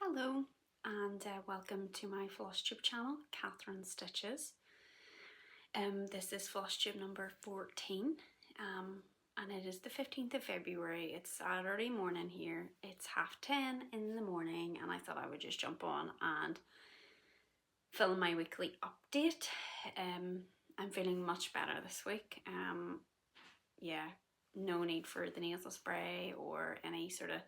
Hello and welcome to my Flosstube channel, Catherine Stitches. This is Flosstube number 14 and it is the 15th of February. It's Saturday morning here. It's 10:30 in the morning and I thought I would just jump on and film my weekly update. I'm feeling much better this week. Yeah, no need for the nasal spray or any sort of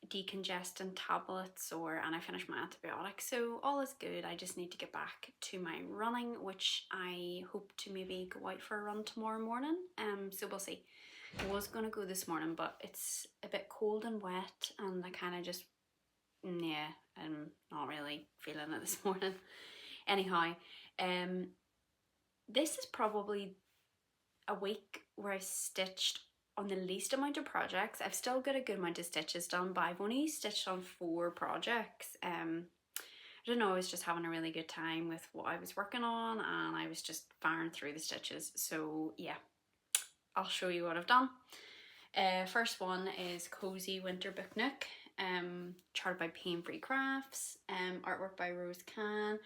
decongestant tablets, and I finished my antibiotics, so all is good. I just need to get back to my running, which I hope to maybe go out for a run tomorrow morning. So we'll see. I was gonna go this morning, but it's a bit cold and wet, and I kind of just, yeah, I'm not really feeling it this morning. Anyhow, this is probably a week where I stitched on the least amount of projects. I've still got a good amount of stitches done, but I've only stitched on 4 projects. I don't know, I was just having a really good time with what I was working on and I was just firing through the stitches. So yeah, I'll show you what I've done. First one is Cozy Winter Booknook, charted by Pain-Free Crafts, artwork by Rose Can.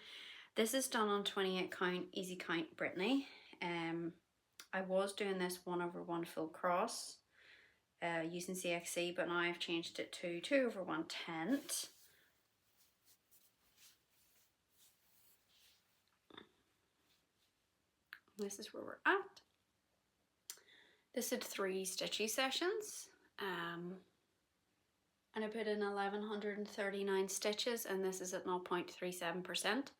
This is done on 28 count Easycount Brittany. I was doing this 1/1 full cross using CXC, but now I've changed it to 2/1 tent. This is where we're at. This had 3 stitchy sessions, and I put in 1139 stitches, and this is at 0.37%.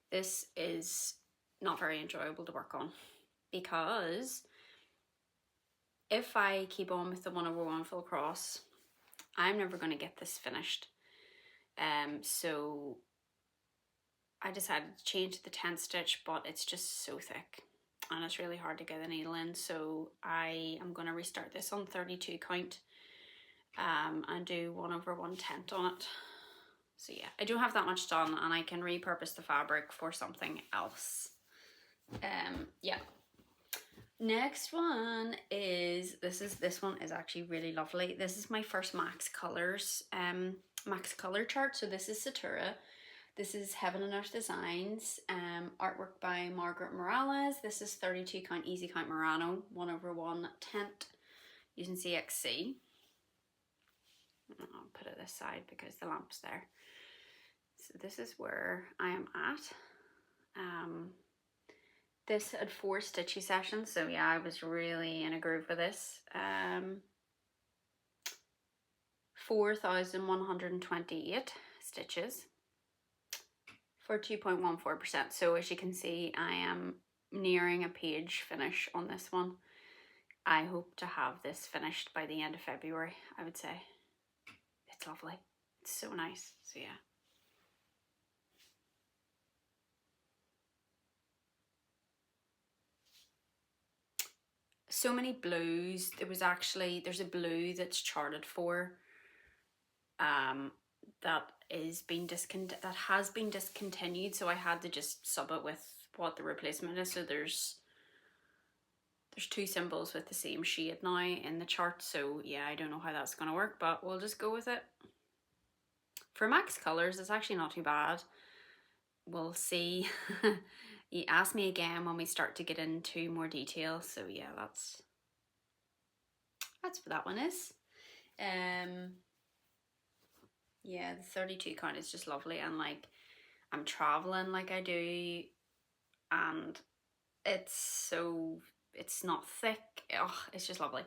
This is not very enjoyable to work on, because if I keep on with the 1/1 full cross, I'm never going to get this finished. So I decided to change to the 10 stitch, but it's just so thick and it's really hard to get the needle in. So I am going to restart this on 32 count and do 1/1 tent on it. So yeah, I don't have that much done and I can repurpose the fabric for something else. Yeah. Next one is, this one is actually really lovely. This is my first Max Colors, Max Color chart. So this is Satura. This is Heaven and Earth Designs, artwork by Margaret Morales. This is 32 count Easycount Murano, 1/1 tent using CXC. I'll put it this side because the lamp's there. So this is where I am at. This had 4 stitchy sessions, so yeah, I was really in a groove with this. 4,128 stitches for 2.14%. So as you can see, I am nearing a page finish on this one. I hope to have this finished by the end of February, I would say. It's lovely. It's so nice. So yeah. So many blues. There's a blue that's charted for that has been discontinued, so I had to just sub it with what the replacement is. So there's 2 symbols with the same shade now in the chart, so yeah, I don't know how that's gonna work, but we'll just go with it. For Max Colors, it's actually not too bad. We'll see. You ask me again when we start to get into more detail. So yeah, that's what that one is. Yeah, the 32 count is just lovely, and like I'm traveling like I do, and it's not thick. Oh, it's just lovely.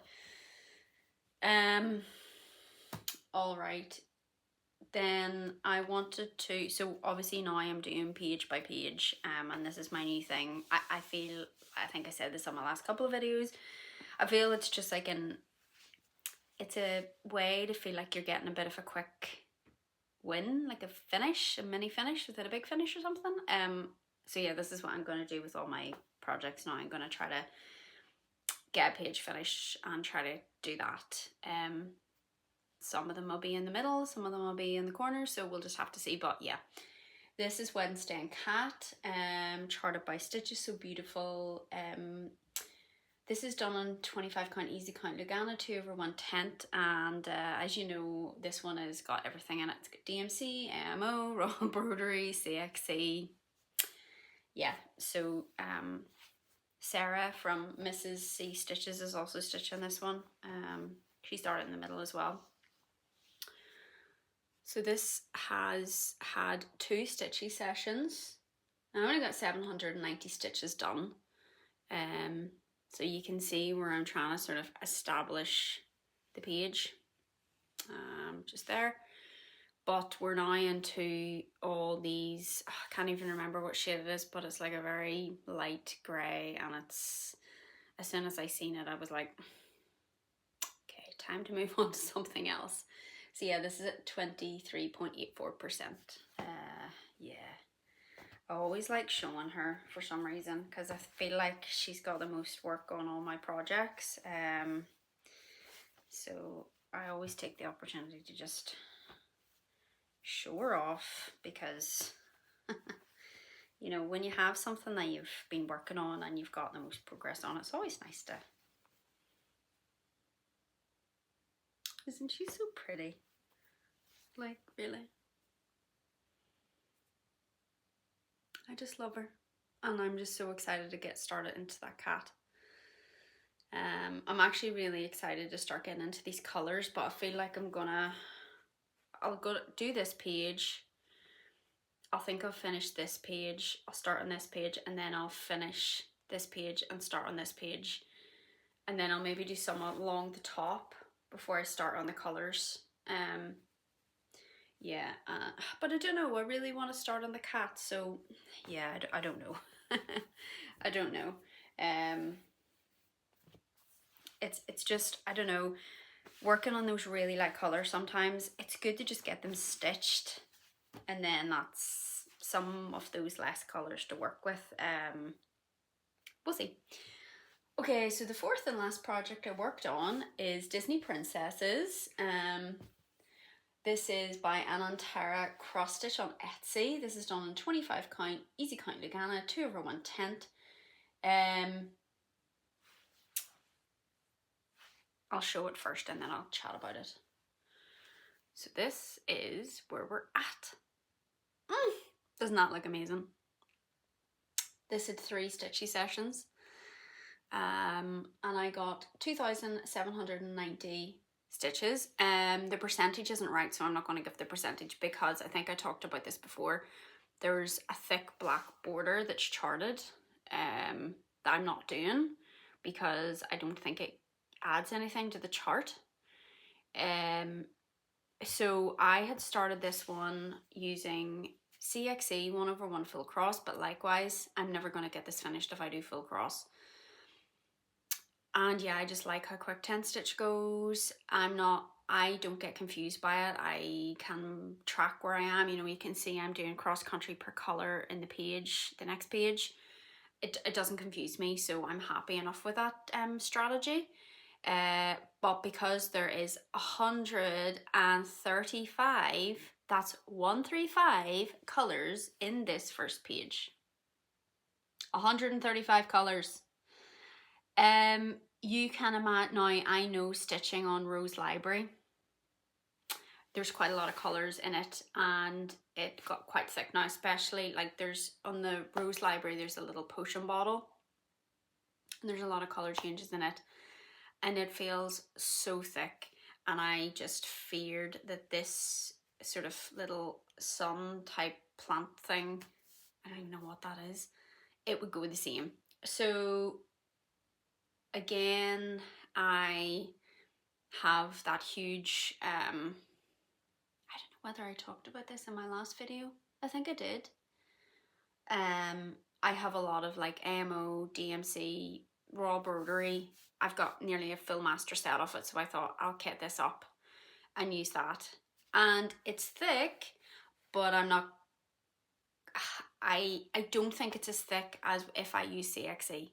All right. Then I wanted to, so obviously now I am doing page by page, and this is my new thing. I think I said this on my last couple of videos, I feel it's just like it's a way to feel like you're getting a bit of a quick win, like a finish, a mini finish without a big finish or something. So yeah, this is what I'm going to do with all my projects now. I'm going to try to get a page finish and try to do that. Some of them will be in the middle, some of them will be in the corner, so we'll just have to see. But yeah, this is Wednesday and Cat, charted by Stitches So Beautiful, This is done on 25 count Easycount Leann 2/1/10, and as you know, this one has got everything in it. It's got DMC, AMO, raw embroidery, CXC. Yeah, so Sara from Mrs. C Stitches is also stitching this one. She started in the middle as well. So this has had 2 stitchy sessions. I only got 790 stitches done. So you can see where I'm trying to sort of establish the page, just there. But we're now into all these, I can't even remember what shade it is, but it's like a very light grey, and it's, as soon as I seen it, I was like, okay, time to move on to something else. So yeah, this is at 23.84%. Yeah. I always like showing her for some reason, because I feel like she's got the most work on all my projects. So I always take the opportunity to just show her off, because you know, when you have something that you've been working on and you've got the most progress on, it's always nice to. Isn't she so pretty? Like, really? I just love her, and I'm just so excited to get started into that cat. I'm actually really excited to start getting into these colours, but I feel like I'll go do this page. I'll think I'll finish this page, I'll start on this page, and then I'll finish this page and start on this page, and then I'll maybe do some along the top before I start on the colours. Yeah, but I don't know, I really want to start on the cat, so yeah, I don't know. I don't know. It's just, I don't know, working on those really light colours, sometimes it's good to just get them stitched, and then that's some of those less colours to work with. We'll see. Okay, so the 4th and last project I worked on is Disney Princesses. This is by Anantara Cross Stitch on Etsy. This is done on 25 count Easycount Leann 2/1/10. I'll show it first and then I'll chat about it. So this is where we're at. Doesn't that look amazing? This had 3 stitchy sessions, and I got 2,790 stitches. The percentage isn't right, so I'm not going to give the percentage, because I think I talked about this before. There's a thick black border that's charted, that I'm not doing, because I don't think it adds anything to the chart. So I had started this one using CXE 1/1 full cross, but likewise, I'm never going to get this finished if I do full cross. And yeah, I just like how quick 10 stitch goes. I don't get confused by it. I can track where I am. You know, you can see I'm doing cross country per colour in the page, the next page. It doesn't confuse me, so I'm happy enough with that strategy. But because there is 135, that's 135 colours in this first page. 135 colours. You can imagine, now I know stitching on Rose Library, there's quite a lot of colours in it, and it got quite thick now, especially like there's on the Rose Library, there's a little potion bottle, and there's a lot of colour changes in it, and it feels so thick, and I just feared that this sort of little sun type plant thing, I don't even know what that is, it would go the same. So again, I have that huge, I don't know whether I talked about this in my last video. I think I did. I have a lot of like AMO, DMC, raw embroidery. I've got nearly a full master set of it, so I thought I'll kit this up and use that. And it's thick, but I'm not, I don't think it's as thick as if I use CXE.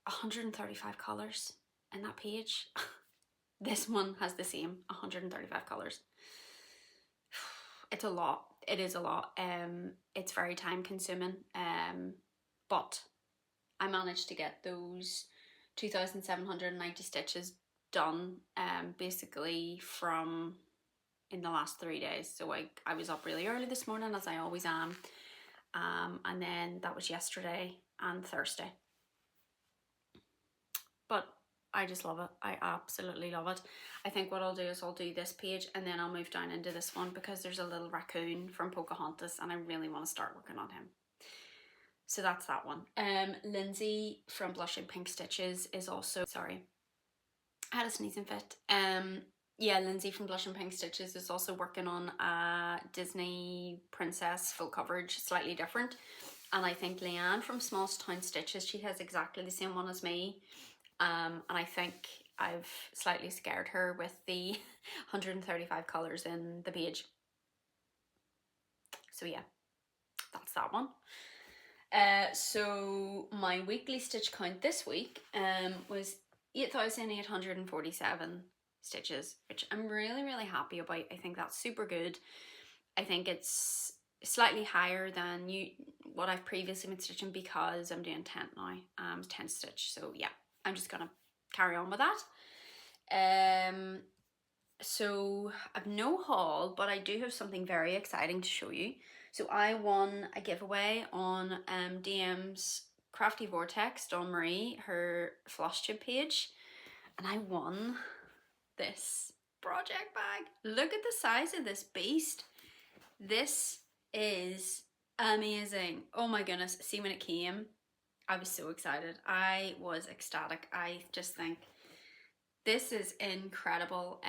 135 colours in that page. This one has the same 135 colours. It's a lot. It is a lot. It's very time consuming. But I managed to get those 2,790 stitches done, basically from in the last 3 days. So I was up really early this morning, as I always am, and then that was yesterday and Thursday. But I just love it. I absolutely love it. I think what I'll do is I'll do this page and then I'll move down into this one because there's a little raccoon from Pocahontas and I really want to start working on him. So that's that one. Lindsi from Blushing Pink Stitches is also, sorry, I had a sneezing fit. Yeah, Lindsi from Blushing Pink Stitches is also working on a Disney princess full coverage, slightly different. And I think Leann from Small Town Stitches, she has exactly the same one as me. And I think I've slightly scared her with the 135 colours in the page. So yeah, that's that one. So my weekly stitch count this week was 8,847 stitches, which I'm really happy about. I think that's super good. I think it's slightly higher than what I've previously been stitching because I'm doing 10 now. 10 stitch. So yeah, I'm just gonna carry on with that. So I've no haul, but I do have something very exciting to show you. So I won a giveaway on DM's Crafty Vortex, Dawn Marie, her Flosstube page, and I won this project bag. Look at the size of this beast. This is amazing. Oh my goodness. See, when it came, I was so excited. I was ecstatic. I just think this is incredible.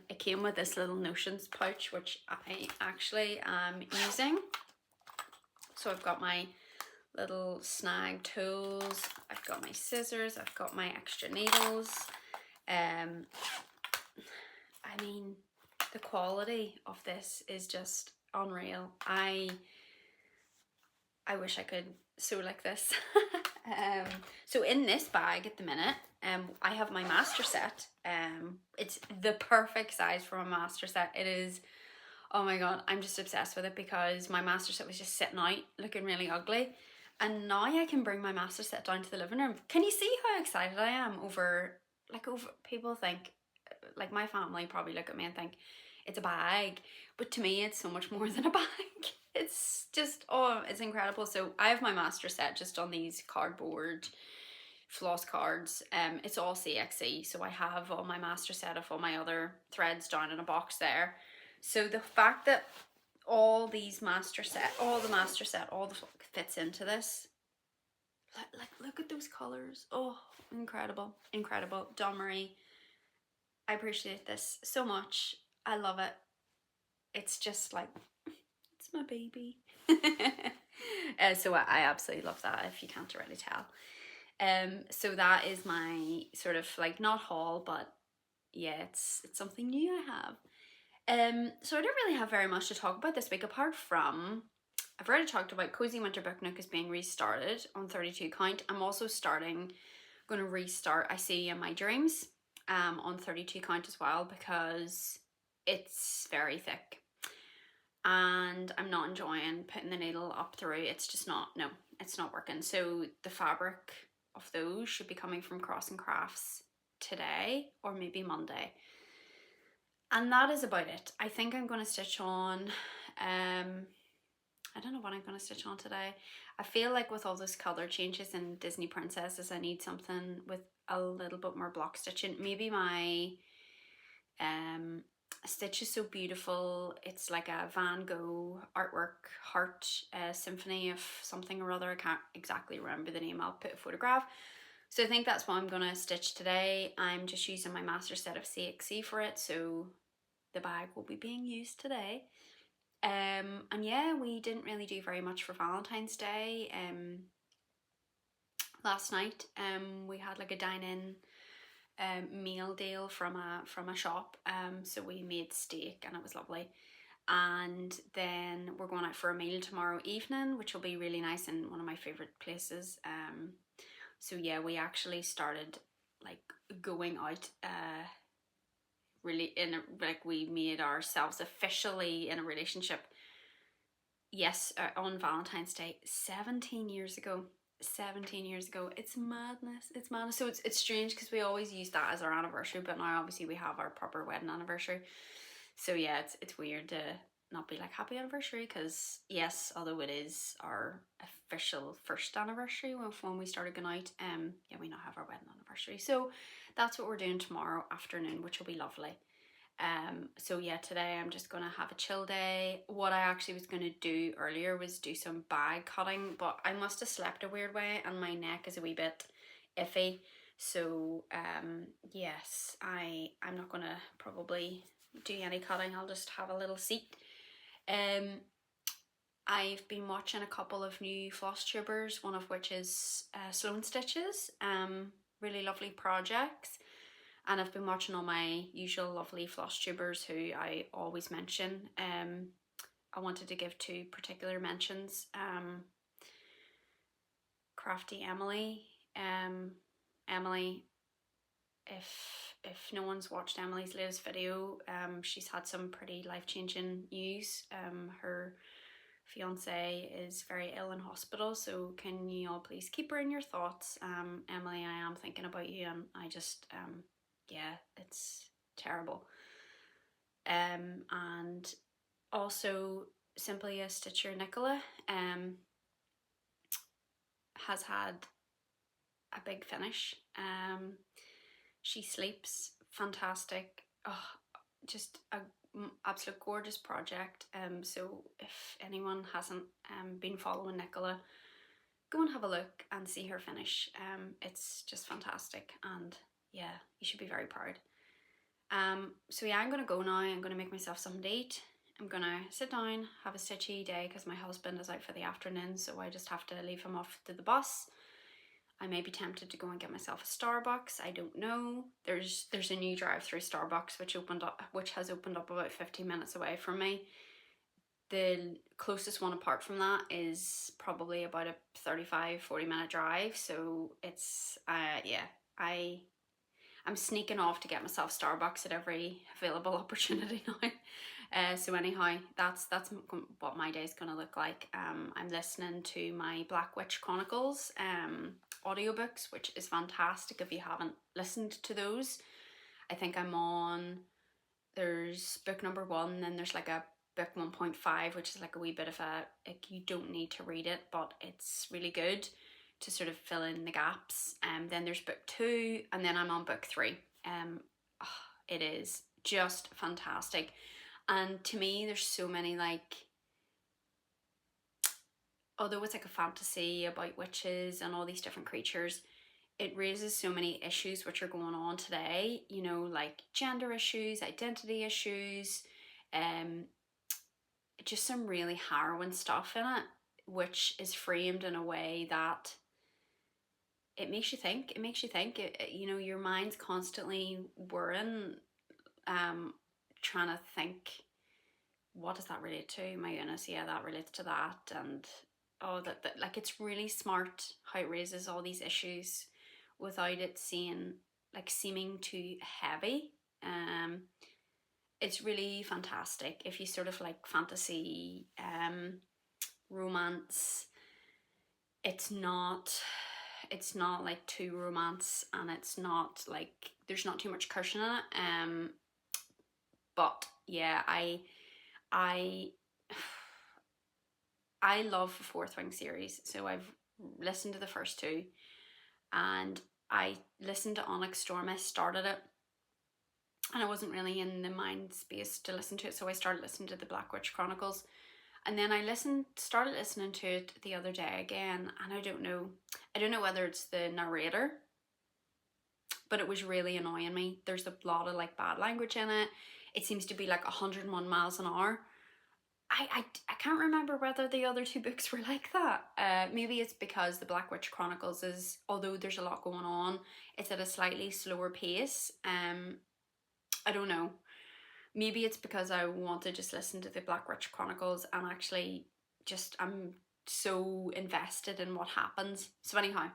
It came with this little notions pouch, which I actually am using. So I've got my little snag tools, I've got my scissors, I've got my extra needles. I mean, the quality of this is just unreal. I wish I could sew like this. So in this bag at the minute, I have my master set. It's the perfect size for a master set. It is, oh my god, I'm just obsessed with it because my master set was just sitting out looking really ugly, and now I can bring my master set down to the living room. Can you see how excited I am over people think, like my family probably look at me and think it's a bag, but to me it's so much more than a bag. It's just, oh, it's incredible. So I have my master set just on these cardboard floss cards. It's all CXC, so I have all my master set of all my other threads down in a box there. So the fact that all the master set fits into this, like look at those colors. Oh, incredible, incredible. Dawn Marie, I appreciate this so much. I love it. It's just like, it's my baby. So I absolutely love that, if you can't already tell. So that is my sort of like, not haul, but yeah, it's something new I have. So I don't really have very much to talk about this week, apart from I've already talked about Cozy Winter Booknook is being restarted on 32 count. I'm also going to restart I See You in My Dreams on 32 count as well, because it's very thick and I'm not enjoying putting the needle up through. It's just not, no, it's not working. So the fabric of those should be coming from Crossncrafts today or maybe Monday. And that is about it. I think I'm going to stitch on, I don't know what I'm going to stitch on today. I feel like with all those colour changes in Disney Princesses, I need something with a little bit more block stitching. Maybe my stitch is so beautiful. It's like a Van Gogh artwork heart symphony of something or other. I can't exactly remember the name. I'll put a photograph. So I think that's what I'm going to stitch today. I'm just using my master set of CXC for it, so the bag will be being used today. And yeah, we didn't really do very much for Valentine's Day. Last night we had like a dine-in meal deal from a shop, so we made steak and it was lovely. And then we're going out for a meal tomorrow evening, which will be really nice in one of my favorite places. So yeah, we actually started like going out really like we made ourselves officially in a relationship, yes, on Valentine's Day 17 years ago. 17 years ago. It's madness. It's madness. So it's strange because we always use that as our anniversary, but now obviously we have our proper wedding anniversary. So yeah, it's weird to not be like happy anniversary, because yes, although it is our official first anniversary when we started going out, yeah, we now have our wedding anniversary. So that's what we're doing tomorrow afternoon, which will be lovely. So yeah, today I'm just gonna have a chill day. What I actually was gonna do earlier was do some bag cutting, but I must have slept a weird way and my neck is a wee bit iffy. So yes, I'm not gonna probably do any cutting. I'll just have a little seat. I've been watching a couple of new Flosstubers, one of which is Slone Stitches. Really lovely projects. And I've been watching all my usual lovely Flosstubers who I always mention. I wanted to give two particular mentions. Crafty Emilie. Emilie, if no one's watched Emilie's latest video, she's had some pretty life-changing news. Her fiance is very ill in hospital, so can you all please keep her in your thoughts? Emilie, I am thinking about you, and I just yeah, it's terrible. And also Simply a Stitcher Nicola has had a big finish. She sleeps fantastic. Oh, just a absolute gorgeous project. So if anyone hasn't been following Nicola, go and have a look and see her finish. It's just fantastic, and yeah, you should be very proud. So yeah, I'm gonna go now. I'm gonna make myself something to eat. I'm gonna sit down, have a stitchy day because my husband is out for the afternoon, so I just have to leave him off to the bus. I may be tempted to go and get myself a Starbucks. I don't know. There's a new drive-through Starbucks which has opened up about 15 minutes away from me. The closest one apart from that is probably about a 35-40 minute drive. So it's yeah, I'm sneaking off to get myself Starbucks at every available opportunity now. So anyhow, that's what my day's gonna look like. I'm listening to my Black Witch Chronicles audiobooks, which is fantastic if you haven't listened to those. I think I'm on, there's book number 1, and then there's like a book 1.5, which is like a wee bit of a, like, you don't need to read it, but it's really good to sort of fill in the gaps. Then there's book 2, and then I'm on book 3. It is just fantastic. And to me, there's so many, like, although it's like a fantasy about witches and all these different creatures, it raises so many issues which are going on today, you know, like gender issues, identity issues, just some really harrowing stuff in it, which is framed in a way that it makes you think. You know, your mind's constantly whirring, trying to think, what does that relate to? My goodness, yeah, that relates to that. And oh, that like, it's really smart how it raises all these issues without it seeming too heavy. It's really fantastic if you sort of like fantasy, romance. It's not like too romance, and it's not like, there's not too much cursing in it. But yeah, I love the Fourth Wing series, so I've listened to the first 2, and I listened to Onyx Storm. I started it, and I wasn't really in the mind space to listen to it, so I started listening to the Black Witch Chronicles, and then I started listening to it the other day again, and I don't know whether it's the narrator, but it was really annoying me. There's a lot of like bad language in it. It seems to be like 101 miles an hour. I can't remember whether the other 2 books were like that. Maybe it's because the Black Witch Chronicles is, although there's a lot going on, it's at a slightly slower pace. I don't know. Maybe it's because I want to just listen to the Black Witch Chronicles, and actually just, I'm so invested in what happens. So anyhow,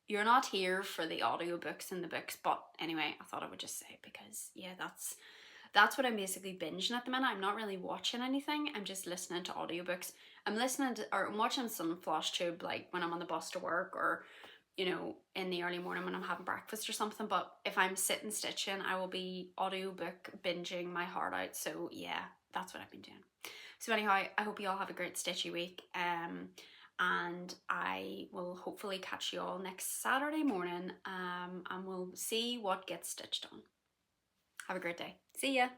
you're not here for the audiobooks and the books, but anyway, I thought I would just say, because yeah, That's what I'm basically binging at the minute. I'm not really watching anything. I'm just listening to audiobooks. I'm listening to, or I'm watching some Flosstube, like when I'm on the bus to work, or you know, in the early morning when I'm having breakfast or something. But if I'm sitting stitching, I will be audiobook binging my heart out. So yeah, that's what I've been doing. So anyhow, I hope you all have a great stitchy week. And I will hopefully catch you all next Saturday morning. And we'll see what gets stitched on. Have a great day. See ya.